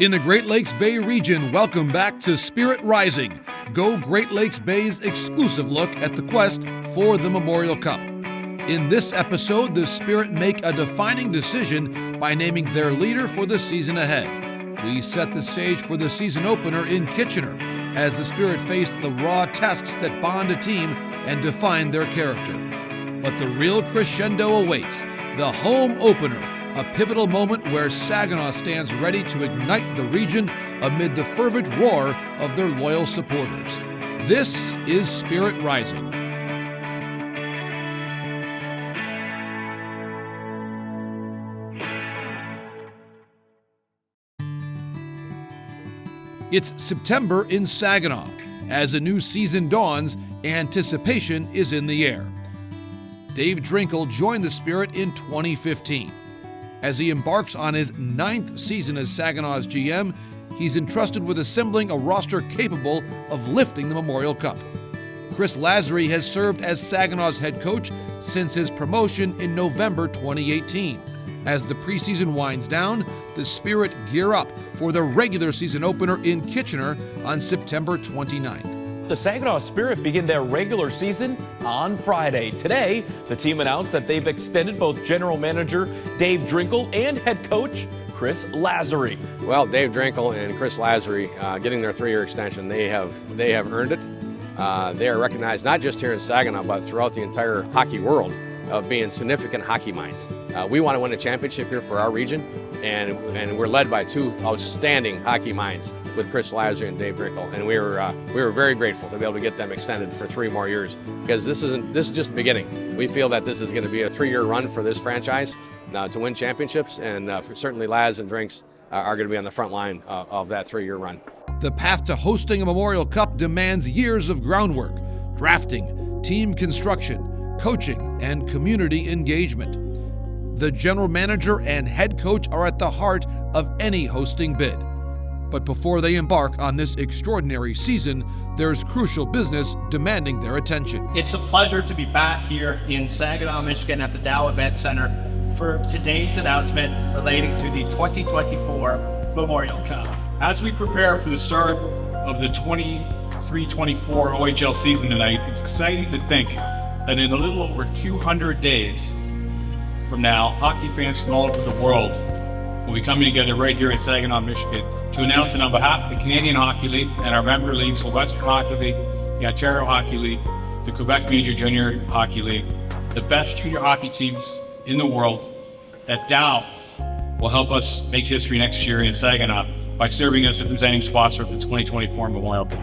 In the Great Lakes Bay region, welcome back to Spirit Rising, Go Great Lakes Bay's exclusive look at the quest for the Memorial Cup. In this episode, the Spirit make a defining decision by naming their leader for the season ahead. We set the stage for the season opener in Kitchener as the Spirit faced the raw tests that bond a team and define their character. But the real crescendo awaits, the home opener, a pivotal moment where Saginaw stands ready to ignite the region amid the fervent roar of their loyal supporters. This is Spirit Rising. It's September in Saginaw. As a new season dawns, anticipation is in the air. Dave Drinkle joined the Spirit in 2015. As he embarks on his 9th season as Saginaw's GM, he's entrusted with assembling a roster capable of lifting the Memorial Cup. Chris Lazary has served as Saginaw's head coach since his promotion in November 2018. As the preseason winds down, the Spirit gear up for the regular season opener in Kitchener on September 29th. The Saginaw Spirit begin their regular season on Friday. Today, the team announced that they've extended both general manager Dave Drinkle and head coach Chris Lazary. Well, Dave Drinkle and Chris Lazary getting their 3-year extension, they have earned it. They are recognized not just here in Saginaw, but throughout the entire hockey world of being significant hockey minds. We want to win a championship here for our region, and we're led by two outstanding hockey minds with Chris Lazary and Dave Drinkle, and we were very grateful to be able to get them extended for 3 more years, because this is just the beginning. We feel that this is going to be a 3-year run for this franchise to win championships, and certainly Laz and Drinks are going to be on the front line of that 3-year run. The path to hosting a Memorial Cup demands years of groundwork, drafting, team construction, coaching, and community engagement. The general manager and head coach are at the heart of any hosting bid. But before they embark on this extraordinary season, there's crucial business demanding their attention. It's a pleasure to be back here in Saginaw, Michigan at the DOW Event Center for today's announcement relating to the 2024 Memorial Cup. As we prepare for the start of the 23-24 OHL season tonight, it's exciting to think that in a little over 200 days from now, hockey fans from all over the world will be coming together right here in Saginaw, Michigan, to announce that on behalf of the Canadian Hockey League and our member leagues, the Western Hockey League, the Ontario Hockey League, the Quebec Major Junior Hockey League, the best junior hockey teams in the world, that DOW will help us make history next year in Saginaw by serving as the presenting sponsor for the 2024 Memorial Cup.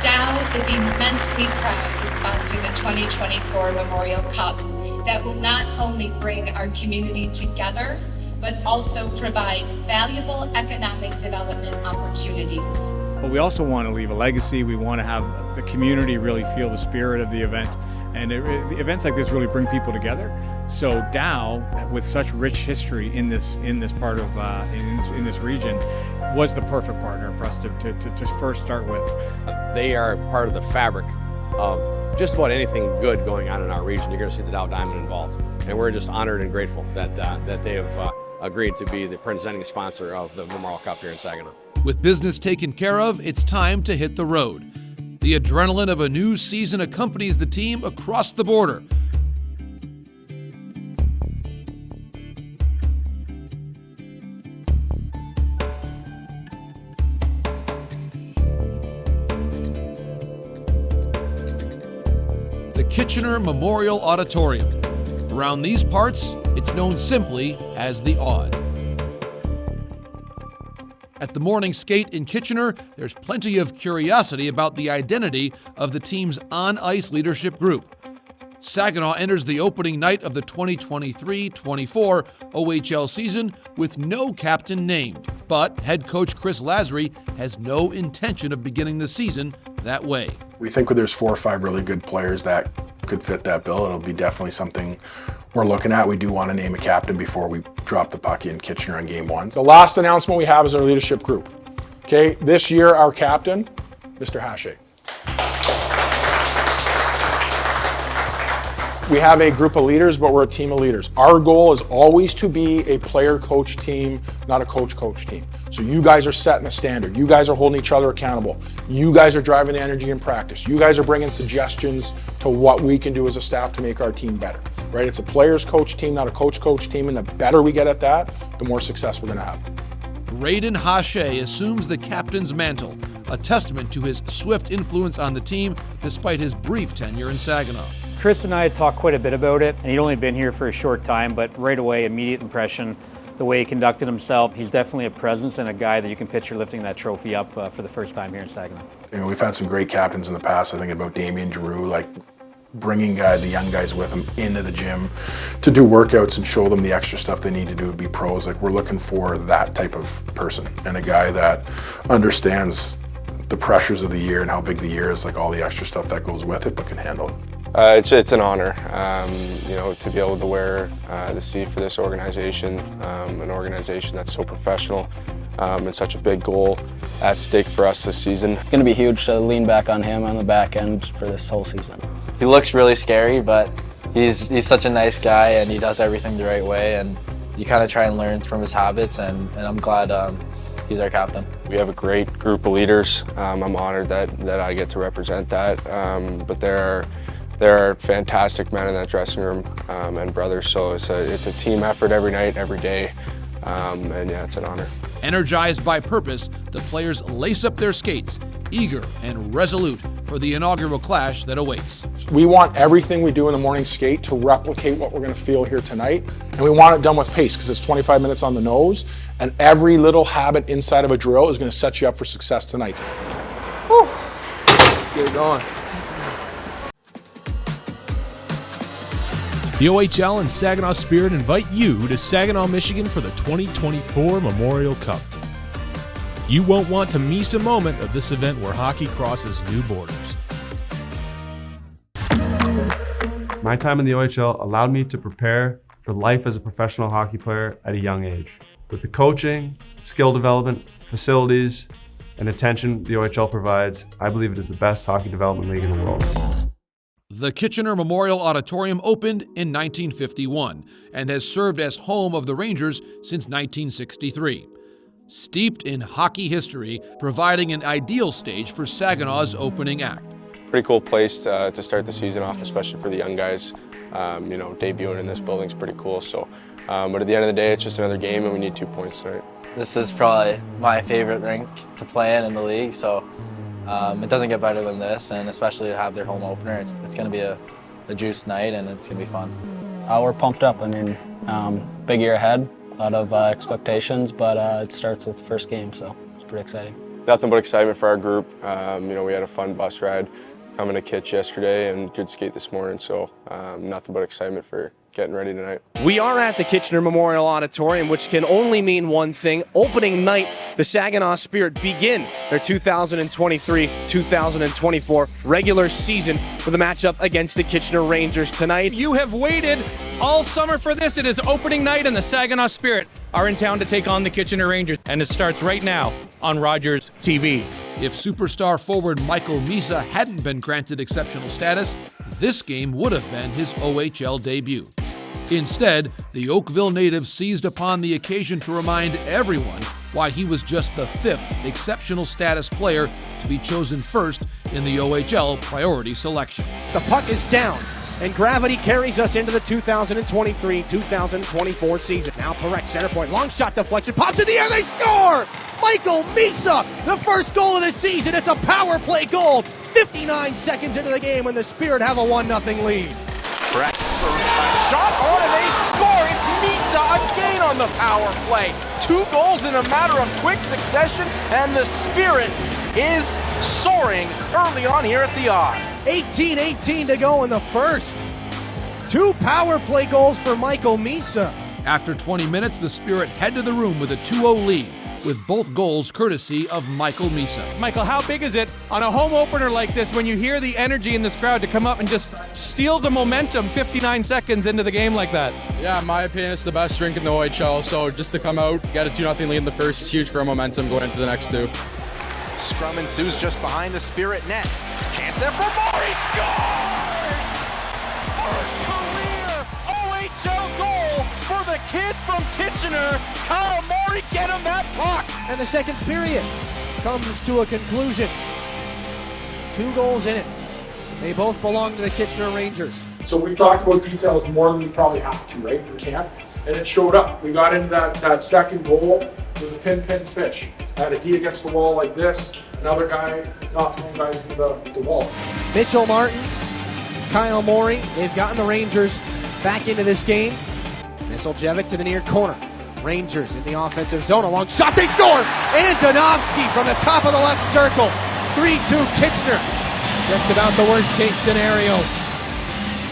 DOW is immensely proud to sponsor the 2024 Memorial Cup that will not only bring our community together, but also provide valuable economic development opportunities. But we also want to leave a legacy. We want to have the community really feel the spirit of the event. And events like this really bring people together. So DOW, with such rich history in this part of in this region, was the perfect partner for us to first start with. They are part of the fabric of just about anything good going on in our region. You're going to see the Dow Diamond involved, and we're just honored and grateful that they have agreed to be the presenting sponsor of the Memorial Cup here in Saginaw. With business taken care of, it's time to hit the road. The adrenaline of a new season accompanies the team across the border. The Kitchener Memorial Auditorium. Around these parts, it's known simply as the Aud. At the morning skate in Kitchener, there's plenty of curiosity about the identity of the team's on-ice leadership group. Saginaw enters the opening night of the 2023-24 OHL season with no captain named, but head coach Chris Lazary has no intention of beginning the season that way. We think there's 4 or 5 really good players that could fit that bill. It'll be definitely something we're looking at. We do want to name a captain before we drop the puck in Kitchener on game 1. The last announcement we have is our leadership group. Okay, this year our captain, Mr. Hache. We have a group of leaders, but we're a team of leaders. Our goal is always to be a player-coach team, not a coach-coach team. So you guys are setting the standard. You guys are holding each other accountable. You guys are driving the energy in practice. You guys are bringing suggestions to what we can do as a staff to make our team better, right? It's a players-coach team, not a coach-coach team, and the better we get at that, the more success we're gonna have. Braden Hache assumes the captain's mantle, a testament to his swift influence on the team despite his brief tenure in Saginaw. Chris and I had talked quite a bit about it, and he'd only been here for a short time, but right away, immediate impression, the way he conducted himself. He's definitely a presence and a guy that you can picture lifting that trophy up for the first time here in Saginaw. You know, we've had some great captains in the past. I think about Damien Giroux, like bringing the young guys with him into the gym to do workouts and show them the extra stuff they need to do to be pros. Like, we're looking for that type of person, and a guy that understands the pressures of the year and how big the year is, like all the extra stuff that goes with it, but can handle it. It's an honor, you know, to be able to wear the C for this organization, an organization that's so professional and such a big goal at stake for us this season. It's going to be huge to lean back on him on the back end for this whole season. He looks really scary, but he's such a nice guy, and he does everything the right way, and you kind of try and learn from his habits, and I'm glad he's our captain. We have a great group of leaders. I'm honored that I get to represent that, but there are fantastic men in that dressing room and brothers, so it's a team effort every night, every day, and yeah, it's an honor. Energized by purpose, the players lace up their skates, eager and resolute for the inaugural clash that awaits. We want everything we do in the morning skate to replicate what we're going to feel here tonight, and we want it done with pace because it's 25 minutes on the nose, and every little habit inside of a drill is going to set you up for success tonight. Whew. Get it going. The OHL and Saginaw Spirit invite you to Saginaw, Michigan for the 2024 Memorial Cup. You won't want to miss a moment of this event where hockey crosses new borders. My time in the OHL allowed me to prepare for life as a professional hockey player at a young age. With the coaching, skill development, facilities, and attention the OHL provides, I believe it is the best hockey development league in the world. The Kitchener Memorial Auditorium opened in 1951 and has served as home of the Rangers since 1963. Steeped in hockey history, providing an ideal stage for Saginaw's opening act. Pretty cool place to start the season off, especially for the young guys. You know, debuting in this building is pretty cool. So, but at the end of the day, it's just another game, and we need 2 points tonight. This is probably my favorite rink to play in the league, so it doesn't get better than this, and especially to have their home opener. It's going to be a juice night, and it's going to be fun. We're pumped up. I mean, big year ahead, a lot of expectations, but it starts with the first game, so it's pretty exciting. Nothing but excitement for our group. You know, we had a fun bus ride coming to Kitch yesterday and good skate this morning, so nothing but excitement for getting ready tonight. We are at the Kitchener Memorial Auditorium, which can only mean one thing. Opening night, the Saginaw Spirit begin their 2023-2024 regular season with a matchup against the Kitchener Rangers tonight. You have waited all summer for this. It is opening night, and the Saginaw Spirit are in town to take on the Kitchener Rangers, and it starts right now on Rogers TV. If superstar forward Michael Misa hadn't been granted exceptional status, this game would have been his OHL debut. Instead, the Oakville native seized upon the occasion to remind everyone why he was just the 5th exceptional status player to be chosen first in the OHL priority selection. The puck is down, and gravity carries us into the 2023-2024 season. Now Perek, center point, long shot deflection, pops in the air, they score! Michael Misa, the first goal of the season. It's a power play goal. 59 seconds into the game, and the Spirit have a 1-0 lead. Perek, shot on, and they score. It's Misa again on the power play. 2 goals in a matter of quick succession, and the Spirit is soaring early on here at the Odd. 18-18 to go in the first. 2 power play goals for Michael Misa. After 20 minutes, the Spirit head to the room with a 2-0 lead, with both goals courtesy of Michael Misa. Michael, how big is it on a home opener like this when you hear the energy in this crowd to come up and just steal the momentum 59 seconds into the game like that? Yeah, in my opinion, it's the best rink in the OHL, so just to come out, get a 2-0 lead in the first is huge for our momentum going into the next 2. Scrum ensues just behind the Spirit net. Chance there for Maury, scores! him that puck. And the second period comes to a conclusion. 2 goals in it. They both belong to the Kitchener Rangers. So we talked about details more than we probably have to, right, in camp, and it showed up. We got into that second goal with a pin fish. I had a D against the wall like this, another guy not throwing guys into the wall. Mitchell Martin, Kyle Morey, they've gotten the Rangers back into this game. Misoljevic to the near corner. Rangers in the offensive zone, a long shot, they score! Antonovsky from the top of the left circle. 3-2 Kitchener. Just about the worst case scenario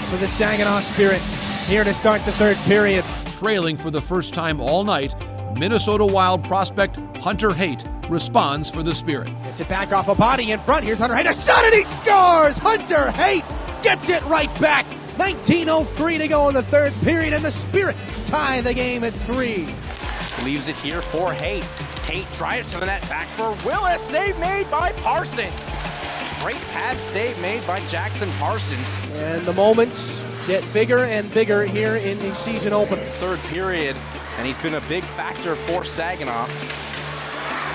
for the Saginaw Spirit here to start the third period. Trailing for the first time all night, Minnesota Wild prospect Hunter Haight responds for the Spirit. Gets it back off a body in front. Here's Hunter Haight, a shot and he scores! Hunter Haight gets it right back. 19:03 to go in the third period, and the Spirit tie the game at 3. Leaves it here for Haight. Haight tried it to the net, back for Willis. Save made by Parsons. Great pad save made by Jackson Parsons. And the moments get bigger and bigger here in the season opener. Third period, and he's been a big factor for Saginaw.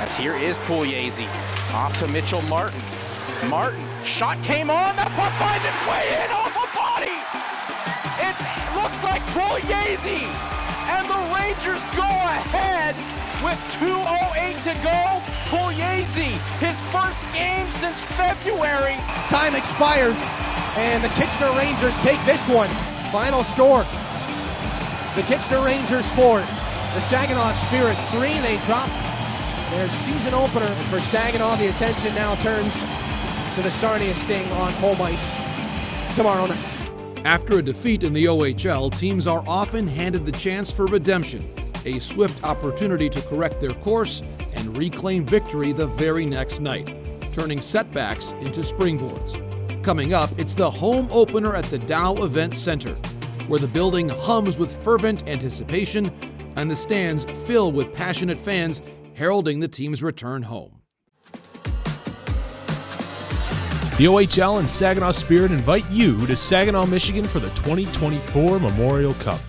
As here is Pugliese. Off to Mitchell Martin. Martin, shot came on, the puck finds its way in off a body! It looks like Pugliese, and the Rangers go ahead with 2:08 to go. Pugliese, his first game since February. Time expires, and the Kitchener Rangers take this one. Final score, the Kitchener Rangers 4, the Saginaw Spirit 3. They drop their season opener. For Saginaw, the attention now turns to the Sarnia Sting on home ice tomorrow night. After a defeat in the OHL, teams are often handed the chance for redemption, a swift opportunity to correct their course and reclaim victory the very next night, turning setbacks into springboards. Coming up, it's the home opener at the DOW Event Center, where the building hums with fervent anticipation and the stands fill with passionate fans heralding the team's return home. The OHL and Saginaw Spirit invite you to Saginaw, Michigan for the 2024 Memorial Cup.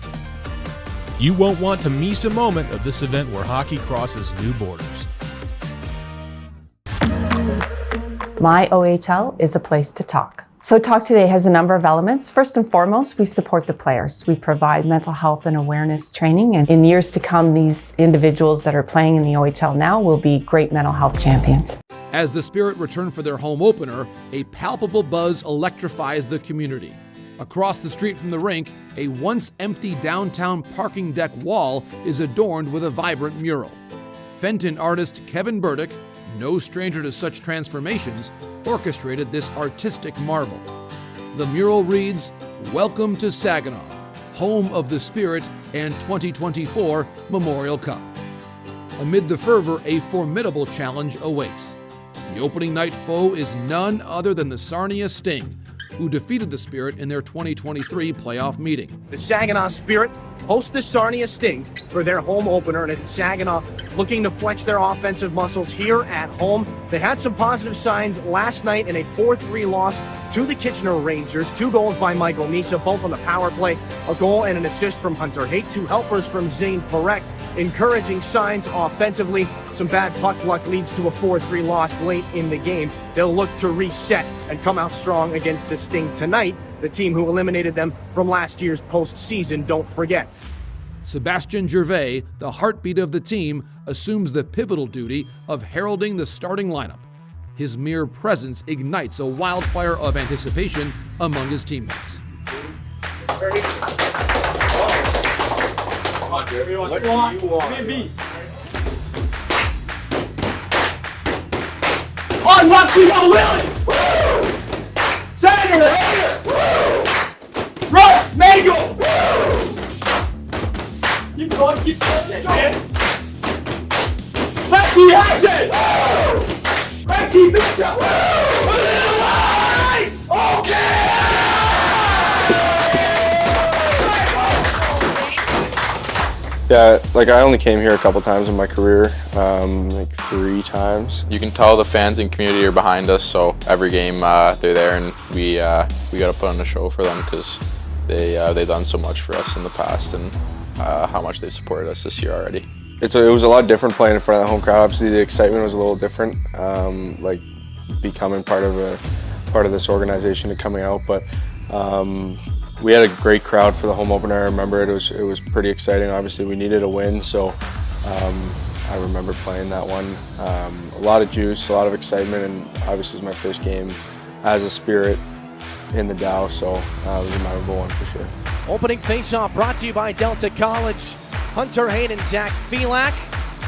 You won't want to miss a moment of this event where hockey crosses new borders. My OHL is a place to talk. So Talk Today has a number of elements. First and foremost, we support the players. We provide mental health and awareness training, and in years to come, these individuals that are playing in the OHL now will be great mental health champions. As the Spirit return for their home opener, a palpable buzz electrifies the community. Across the street from the rink, a once empty downtown parking deck wall is adorned with a vibrant mural. Fenton artist Kevin Burdick, no stranger to such transformations, orchestrated this artistic marvel. The mural reads, "Welcome to Saginaw, home of the Spirit and 2024 Memorial Cup." Amid the fervor, a formidable challenge awaits. The opening night foe is none other than the Sarnia Sting, who defeated the Spirit in their 2023 playoff meeting. The Saginaw Spirit host the Sarnia Sting for their home opener, and it's Saginaw looking to flex their offensive muscles here at home. They had some positive signs last night in a 4-3 loss to the Kitchener Rangers. 2 goals by Michael Misa, both on the power play, a goal and an assist from Hunter Haight, 2 helpers from Zane Parek. Encouraging signs offensively. Some bad puck luck leads to a 4-3 loss late in the game. They'll look to reset and come out strong against the Sting tonight, the team who eliminated them from last year's postseason, don't forget. Sebastien Gervais, the heartbeat of the team, assumes the pivotal duty of heralding the starting lineup. His mere presence ignites a wildfire of anticipation among his teammates. What do you want? On what we are willing! Woo! Senator! Woo! Ross Mangle! Woo! Keep going, keep going, man! Let's be action! Woo! Let's keep it up! Woo! A little light! Okay! Yeah, like I only came here a couple times in my career, like 3 times. You can tell the fans and community are behind us, so every game they're there, and we got to put on a show for them because they've done so much for us in the past and how much they supported us this year already. it was a lot different playing in front of the home crowd. Obviously, the excitement was a little different, like becoming part of this organization and coming out. But we had a great crowd for the home opener. I remember it was pretty exciting. Obviously, we needed a win, so I remember playing that one. A lot of juice, a lot of excitement, and obviously it was my first game as a Spirit in the DOW, so it was a memorable one for sure. Opening faceoff brought to you by Delta College. Hunter Hayden, Zach Felak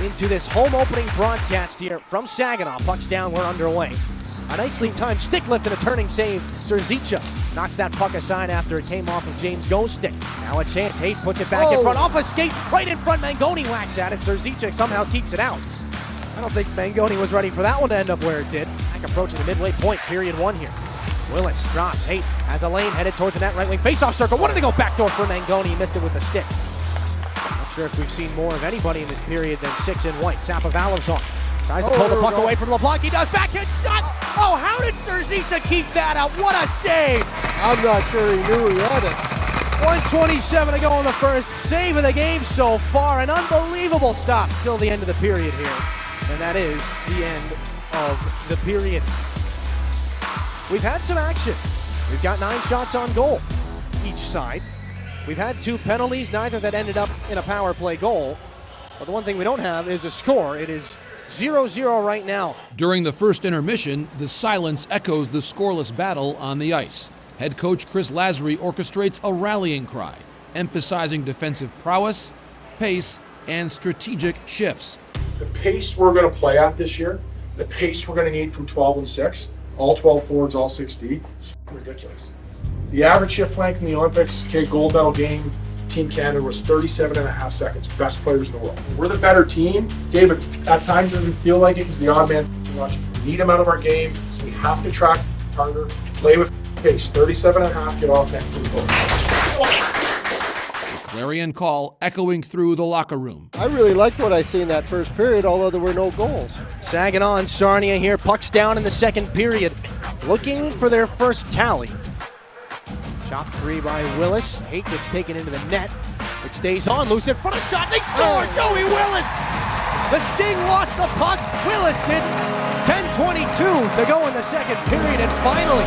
into this home opening broadcast here from Saginaw. Puck's down, we're underway. A nicely timed stick lift and a turning save. Serzica knocks that puck aside after it came off of James Ghostic. Now a chance, Hayden puts it back in front, off a skate, right in front, Mangoni whacks at it. Serzica somehow keeps it out. I don't think Mangoni was ready for that one to end up where it did. Back approaching the midway point, period one here. Willis drops, Hayden has a lane headed towards the net right wing faceoff circle. Wanted to go backdoor for Mangoni, he missed it with the stick. Not sure if we've seen more of anybody in this period than 6 in white. Sapovalov's on. Tries to pull the puck away from LeBlanc. He does. Backhand shot. Oh, how did Serzica keep that out? What a save. I'm not sure he knew he had it. 1:27 to go in the first. Save of the game so far. An unbelievable stop till the end of the period here. And that is the end of the period. We've had some action. We've got 9 shots on goal each side. We've had 2 penalties, neither that ended up in a power play goal. But the one thing we don't have is a score. It is 0-0 right now. During the first intermission, the silence echoes the scoreless battle on the ice. Head coach Chris Lazary orchestrates a rallying cry, emphasizing defensive prowess, pace, and strategic shifts. The pace we're going to play at this year, the pace we're going to need from 12 and 6, all 12 forwards, all 6D, is ridiculous. The average shift length in the Olympics, gold medal game, Team Canada was 37.5 seconds. Best players in the world. We're the better team. But at times doesn't feel like it because the odd man rushes. We need him out of our game. So we have to track harder, play with pace. 37.5, get off net. Clarion call echoing through the locker room. I really liked what I seen that first period, although there were no goals. Saginaw and Sarnia here. Pucks down in the second period. Looking for their first tally. Shot 3 by Willis. Hate gets taken into the net. It stays on, loose in front of shot. They score! Joey Willis! The Sting lost the puck. Willis did. 10:22 to go in the second period, and finally,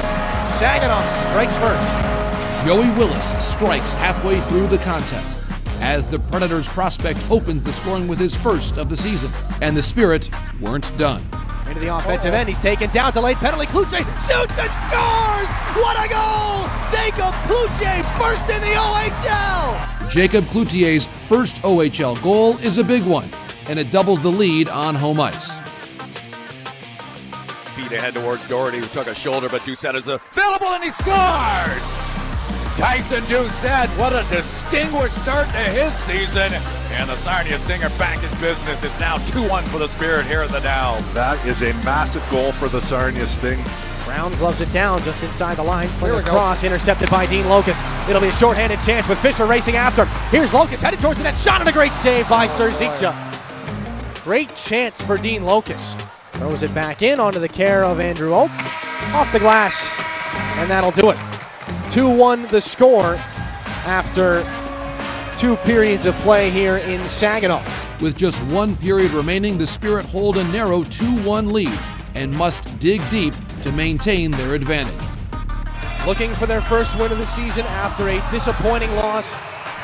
Saginaw strikes first. Joey Willis strikes halfway through the contest as the Predators prospect opens the scoring with his first of the season, and the Spirit weren't done. Into the offensive end, he's taken down, delayed penalty. Cloutier shoots and scores! What a goal! Jacob Cloutier's first in the OHL! Jacob Cloutier's first OHL goal is a big one, and it doubles the lead on home ice. Feet ahead towards Doherty, who took a shoulder, but Doucette is available, and he scores! Tyson Doucette, what a distinguished start to his season. And the Sarnia Sting are back in business. It's now 2-1 for the Spirit here at the DOW. That is a massive goal for the Sarnia Sting. Brown gloves it down just inside the line. Sling across, intercepted by Dean Locust. It'll be a shorthanded chance with Fisher racing after. Here's Locust headed towards the net. Shot and a great save by Serzica. Great chance for Dean Locust. Throws it back in onto the care of Andrew Oak. Off the glass, and that'll do it. 2-1 the score after 2 periods of play here in Saginaw. With just 1 period remaining, the Spirit hold a narrow 2-1 lead and must dig deep to maintain their advantage. Looking for their first win of the season after a disappointing loss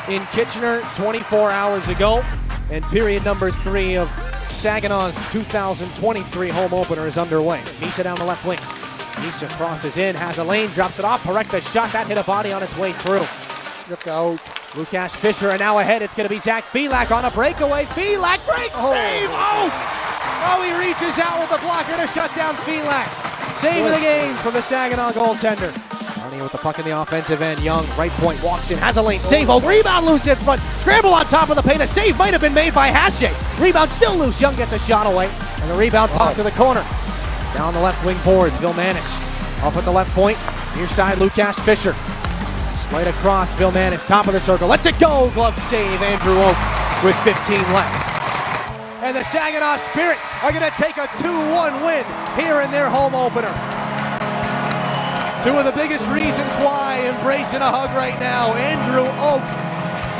in Kitchener 24 hours ago. And period number 3 of Saginaw's 2023 home opener is underway. Misa down the left wing. Misa crosses in, has a lane, drops it off. Parek's shot, that hit a body on its way through. Look out. Lukasz Fischer, and now ahead, it's going to be Zach Felak on a breakaway. Felak, great save! Oh, he reaches out with the blocker to shut down Felak. Save of the game from the Saginaw goaltender. Sarnia with the puck in the offensive end. Young, right point, walks in, has a lane, save, rebound loose in front. Scramble on top of the paint, a save might have been made by Hache. Rebound still loose, Young gets a shot away, and the rebound popped to the corner. Down the left wing boards, Vilmanis off at the left point. Near side, Lukasz Fischer. Slide across, Vilmanis, top of the circle. Lets it go, glove save, Andrew Oak with 15 left. And the Saginaw Spirit are going to take a 2-1 win here in their home opener. 2 of the biggest reasons why embracing a hug right now. Andrew Oak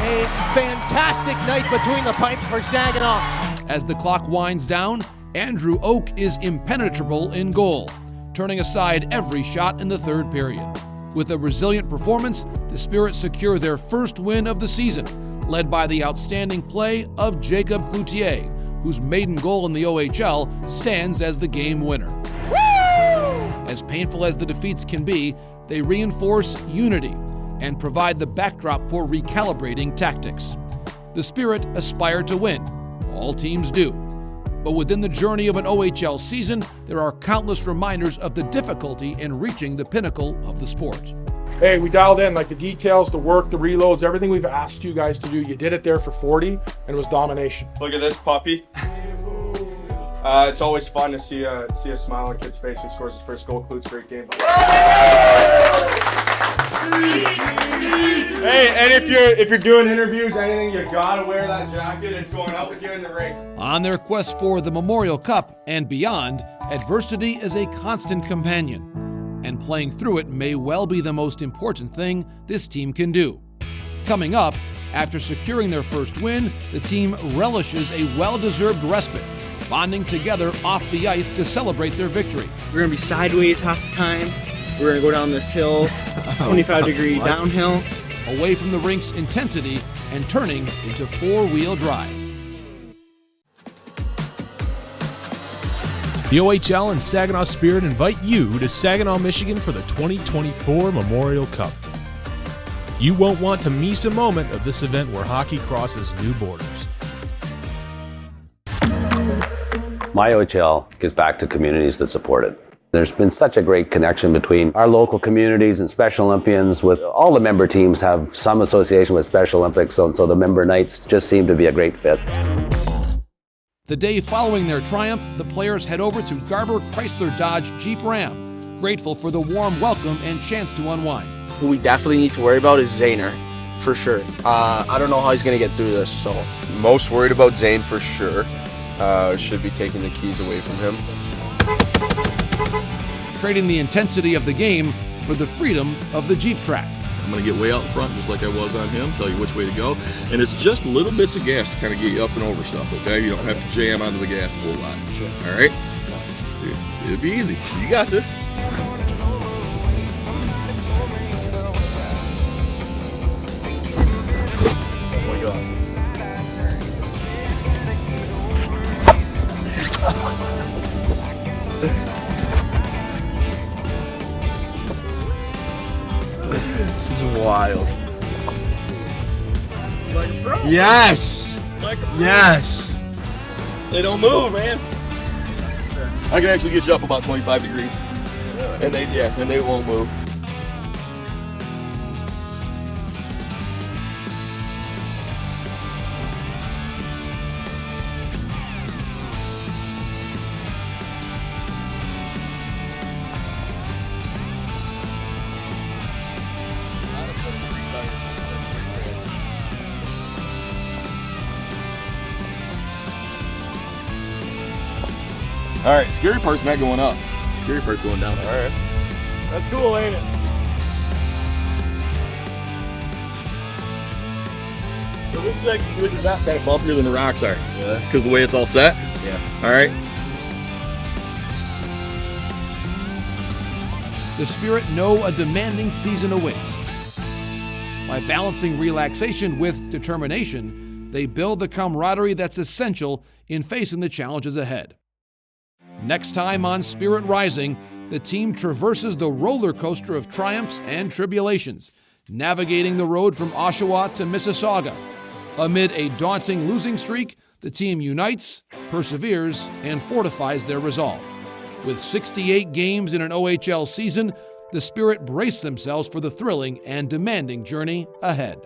A fantastic night between the pipes for Saginaw. As the clock winds down, Andrew Oak is impenetrable in goal, turning aside every shot in the third period. With a resilient performance, the Spirit secure their first win of the season, led by the outstanding play of Jacob Cloutier, whose maiden goal in the OHL stands as the game winner. As painful as the defeats can be, they reinforce unity and provide the backdrop for recalibrating tactics. The Spirit aspire to win. All teams do. But within the journey of an OHL season, there are countless reminders of the difficulty in reaching the pinnacle of the sport. Hey, we dialed in, like the details, the work, the reloads, everything we've asked you guys to do. You did it there for 40, and it was domination. Look at this puppy. It's always fun to see a smile on a kid's face who scores his first goal. Clutes, great game. Hey, and if you're doing interviews, anything, you gotta wear that jacket. It's going out with you in the ring. On their quest for the Memorial Cup and beyond, adversity is a constant companion, and playing through it may well be the most important thing this team can do. Coming up, after securing their first win, the team relishes a well-deserved respite, bonding together off the ice to celebrate their victory. We're gonna be sideways half the time. We're gonna go down this hill, 25-degree downhill. Away from the rink's intensity and turning into four-wheel drive. The OHL and Saginaw Spirit invite you to Saginaw, Michigan for the 2024 Memorial Cup. You won't want to miss a moment of this event where hockey crosses new borders. My OHL gives back to communities that support it. There's been such a great connection between our local communities and Special Olympians. With all the member teams have some association with Special Olympics, so the member nights just seem to be a great fit. The day following their triumph, the players head over to Garber Chrysler Dodge Jeep Ram, grateful for the warm welcome and chance to unwind. Who we definitely need to worry about is Zayner, for sure. I don't know how he's gonna get through this, so. Most worried about Zane for sure. Should be taking the keys away from him. Trading the intensity of the game for the freedom of the Jeep track. I'm going to get way out in front just like I was on him, tell you which way to go. And it's just little bits of gas to kind of get you up and over stuff, okay? You don't have to jam onto the gas a whole lot. Sure. All right? It'll be easy. You got this. Oh my God. This is wild. Yes! Yes! They don't move, man. I can actually get you up about 25 degrees. And they won't move. All right, scary part's not going up. Scary part's going down. All right. That's cool, ain't it? So this is actually good, not kind of bumpier than the rocks are. Yeah. Because the way it's all set? Yeah. All right. The Spirit know a demanding season awaits. By balancing relaxation with determination, they build the camaraderie that's essential in facing the challenges ahead. Next time on Spirit Rising, the team traverses the roller coaster of triumphs and tribulations, navigating the road from Oshawa to Mississauga. Amid a daunting losing streak, the team unites, perseveres, and fortifies their resolve. With 68 games in an OHL season, the Spirit brace themselves for the thrilling and demanding journey ahead.